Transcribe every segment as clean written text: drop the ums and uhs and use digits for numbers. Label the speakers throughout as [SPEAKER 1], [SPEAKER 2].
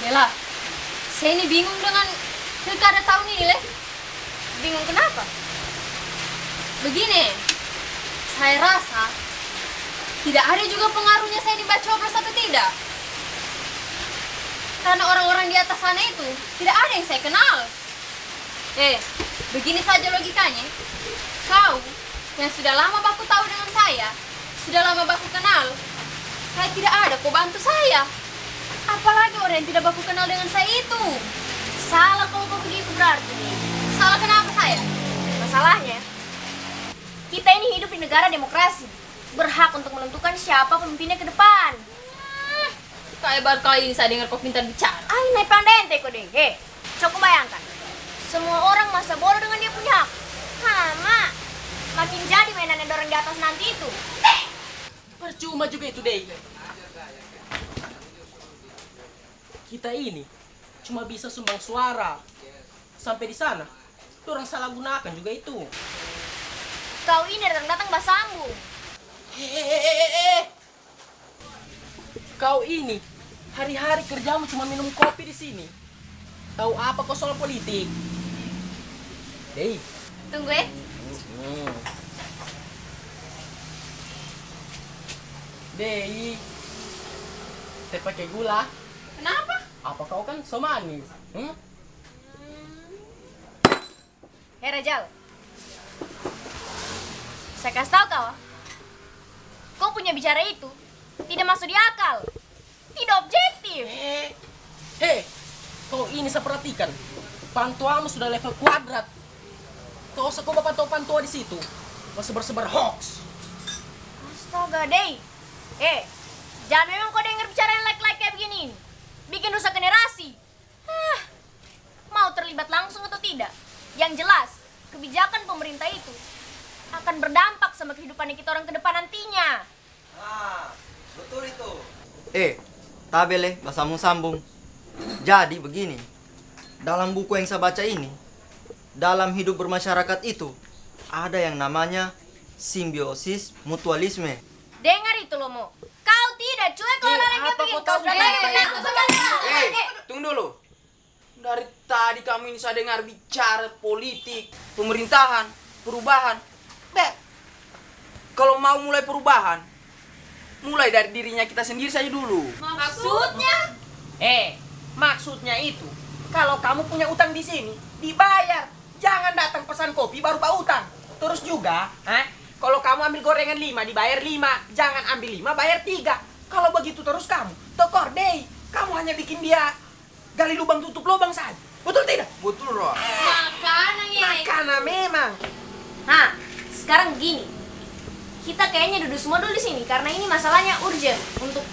[SPEAKER 1] Bella, saya ini bingung dengan pilkada tahun ini, Le.
[SPEAKER 2] Bingung kenapa?
[SPEAKER 1] Begini, saya rasa tidak ada juga pengaruhnya saya dibaca coblos atau tidak. Karena orang-orang di atas sana itu tidak ada yang saya kenal. Begini saja logikanya. Kau yang sudah lama baku tahu dengan saya, sudah lama baku kenal, saya tidak ada kau bantu saya. Apalagi orang yang tidak baku kenal dengan saya itu.
[SPEAKER 2] Salah kalau kau begitu berarti.
[SPEAKER 1] Salah kenapa saya?
[SPEAKER 2] Masalahnya, kita ini hidup di negara demokrasi. Berhak untuk menentukan siapa pemimpinnya ke depan.
[SPEAKER 1] Kayak baru kali ini saya dengar kau pintar bicara.
[SPEAKER 2] Ay, naik pandai kau deh. Coba bayangkan. Semua orang masa bodoh dengan dia punya hak. Mak. Makin jadi mainannya orang di atas nanti itu.
[SPEAKER 3] Percuma juga itu, Dey. Kita ini cuma bisa sumbang suara. Sampai di sana, itu orang salah gunakan juga itu.
[SPEAKER 2] Kau ini datang-datang basambung.
[SPEAKER 3] Kau ini hari-hari kerjamu cuma minum kopi di sini. Tahu apa kau soal politik? Dey.
[SPEAKER 2] Tunggu
[SPEAKER 3] Dey. Teh pakai gula.
[SPEAKER 1] Kenapa?
[SPEAKER 3] Apa kau kan so manis?
[SPEAKER 2] Hei Rajal. Saya kasih tahu kau. Kau punya bicara itu tidak masuk di akal. Tidak objektif.
[SPEAKER 3] Kau ini saya perhatikan. Pantuamu sudah level kuadrat. Kau usah kau pantau-pantau di situ. Kau sebar-sebar hoax.
[SPEAKER 2] Astaga, Dey. Jangan memang kau dengar bicara yang like-like kayak begini. Bikin rusak generasi. Mau terlibat langsung atau tidak? Yang jelas, kebijakan pemerintah itu akan berdampak sama kehidupan kita orang ke depan nantinya.
[SPEAKER 4] Betul itu. Tabele, sambung. Jadi begini, dalam buku yang saya baca ini, dalam hidup bermasyarakat itu, ada yang namanya simbiosis mutualisme.
[SPEAKER 2] Dengar itu loh, Mo. Kau tidak cuek kalau orang kayak begini. Kau sudah
[SPEAKER 5] Tunggu dulu. Dari tadi kamu ini saya dengar bicara politik, pemerintahan, perubahan. Kalau mau mulai perubahan, mulai dari dirinya kita sendiri saja dulu.
[SPEAKER 1] Maksudnya?
[SPEAKER 3] Maksudnya itu, kalau kamu punya utang di sini, dibayar. Jangan datang pesan kopi baru pak utang. Terus juga, kalau kamu ambil gorengan 5, dibayar 5. Jangan ambil 5, bayar 3. Kalau begitu terus kamu, tokor deh. Kamu hanya bikin dia gali lubang tutup lubang saja. Betul tidak?
[SPEAKER 5] Betul, Roh.
[SPEAKER 3] Makanya memang.
[SPEAKER 2] Sekarang gini. Kita kayaknya duduk semua dulu di sini karena ini masalahnya urgent untuk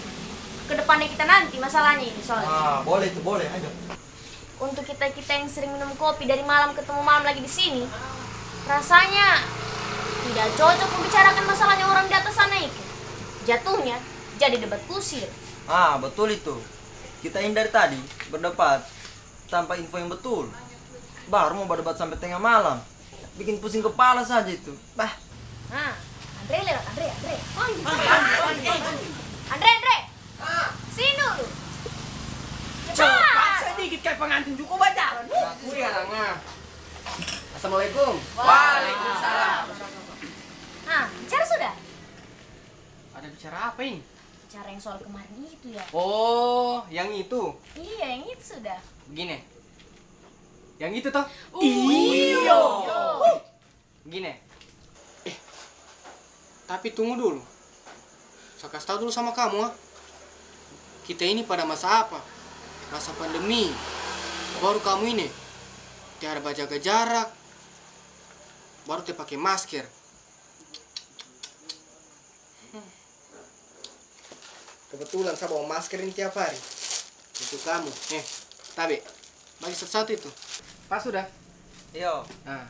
[SPEAKER 2] kedepannya kita nanti masalahnya ini soalnya.
[SPEAKER 4] Boleh itu, boleh aja.
[SPEAKER 2] Untuk kita yang sering minum kopi dari malam ketemu malam lagi di sini, rasanya tidak cocok membicarakan masalahnya orang di atas sana itu. Jatuhnya jadi debat kusir.
[SPEAKER 4] Betul itu. Kita hindari tadi berdebat tanpa info yang betul. Baru mau berdebat sampai tengah malam. Bikin pusing kepala saja itu.
[SPEAKER 2] Andre lewat, Andre. Andre. Sini dulu.
[SPEAKER 3] Cepat sedikit kayak pengantin juga baca.
[SPEAKER 5] Assalamualaikum.
[SPEAKER 3] Waalaikumsalam.
[SPEAKER 2] Bicara sudah?
[SPEAKER 5] Ada bicara apa ini?
[SPEAKER 2] Bicara yang soal kemarin itu ya.
[SPEAKER 5] Oh, yang itu.
[SPEAKER 2] Iya, yang itu sudah.
[SPEAKER 5] Begini. Yang itu toh?
[SPEAKER 3] Iyo.
[SPEAKER 5] Begini. Tapi tunggu dulu. Saya kasih tahu dulu sama kamu, kita ini pada masa apa? Masa pandemi. Baru kamu ini tiada jaga jarak. Baru pakai masker. Kebetulan saya bawa masker ini tiap hari. Itu kamu. Tabe. Bagi satu-satu itu. Pas sudah.
[SPEAKER 4] Iyo.
[SPEAKER 5] Nah,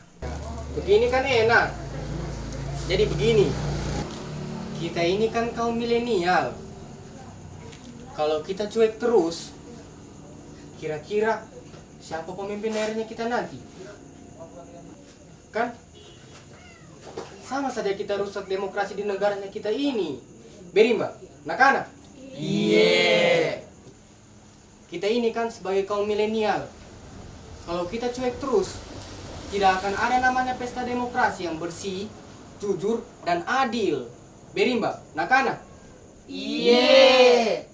[SPEAKER 5] begini kan enak. Jadi begini. Kita ini kan kaum milenial. Kalau kita cuek terus, kira-kira siapa pemimpin daerahnya kita nanti? Kan? Sama saja kita rusak demokrasi di negaranya kita ini. Berimba, nakana?
[SPEAKER 4] Iya.
[SPEAKER 5] kita ini kan sebagai kaum milenial. Kalau kita cuek terus, tidak akan ada namanya pesta demokrasi yang bersih, jujur, dan adil. Berimba, nakana?
[SPEAKER 3] Iya.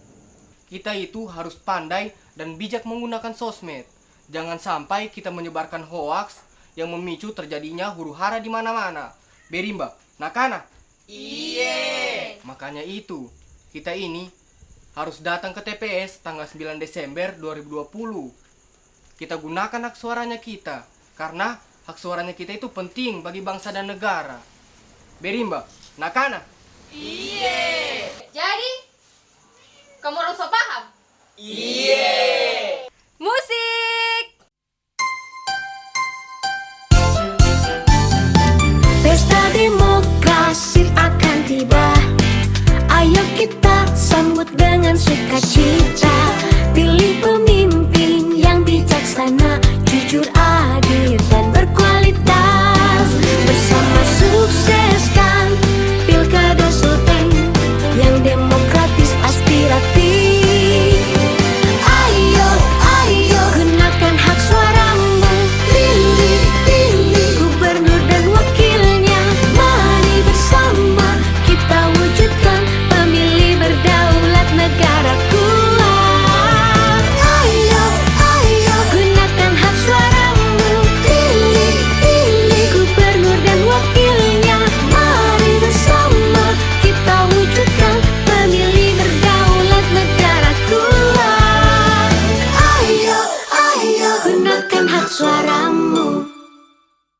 [SPEAKER 5] Kita itu harus pandai dan bijak menggunakan sosmed. Jangan sampai kita menyebarkan hoaks yang memicu terjadinya huru-hara di mana-mana. Berimba, nakana?
[SPEAKER 3] Iya.
[SPEAKER 5] Makanya itu, kita ini harus datang ke TPS tanggal 9 Desember 2020. Kita gunakan hak suaranya kita, karena hak suaranya kita itu penting bagi bangsa dan negara. Berimba, nakana?
[SPEAKER 1] Jadi, kamu orang so paham?
[SPEAKER 3] Iya.
[SPEAKER 1] Musik!
[SPEAKER 6] Pesta demokrasi akan tiba. Ayo kita sambut dengan sukacita. Pilih pemimpin